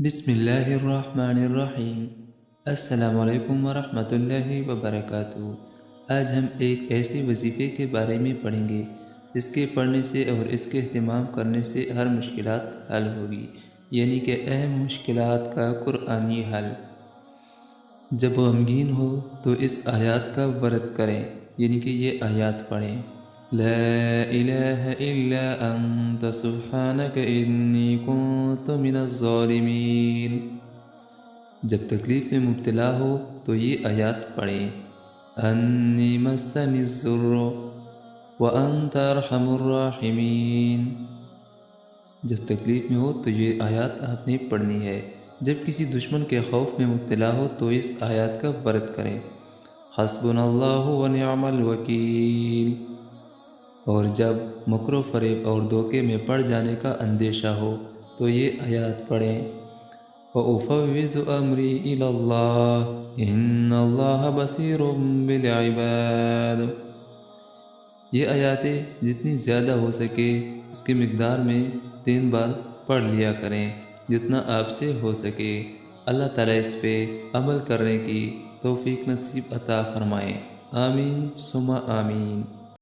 بسم اللہ الرحمن الرحیم۔ السلام علیکم ورحمۃ اللہ وبرکاتہ۔ آج ہم ایک ایسے وظیفے کے بارے میں پڑھیں گے جس کے پڑھنے سے اور اس کے اہتمام کرنے سے ہر مشکلات حل ہوگی، یعنی کہ اہم مشکلات کا قرآنی حل۔ جب غمگین ہو تو اس آیات کا ورد کریں، یعنی کہ یہ آیات پڑھیں۔ لا الہ الا انت سبحانک انی کنت من الظالمین۔ جب تکلیف میں مبتلا ہو تو یہ آیات پڑھیں۔ انی مسنی الضر وانت ارحم الراحمین۔ جب تکلیف میں ہو تو یہ آیات آپ نے پڑھنی ہے۔ جب کسی دشمن کے خوف میں مبتلا ہو تو اس آیات کا ورد کریں۔ حسبنا اللہ ونعم الوکیل۔ اور جب مکر و فریب اور دھوکے میں پڑ جانے کا اندیشہ ہو تو یہ آیات پڑھیں۔ وَأُفَوِّضُ أَمْرِي إِلَى اللَّهِ إِنَّ اللَّهَ بَصِيرٌ بِالْعِبَادِ۔ یہ آیاتیں جتنی زیادہ ہو سکے اس کی مقدار میں 3 بار پڑھ لیا کریں، جتنا آپ سے ہو سکے۔ اللہ تعالیٰ اس پہ عمل کرنے کی توفیق نصیب عطا فرمائیں۔ آمین ثم آمین۔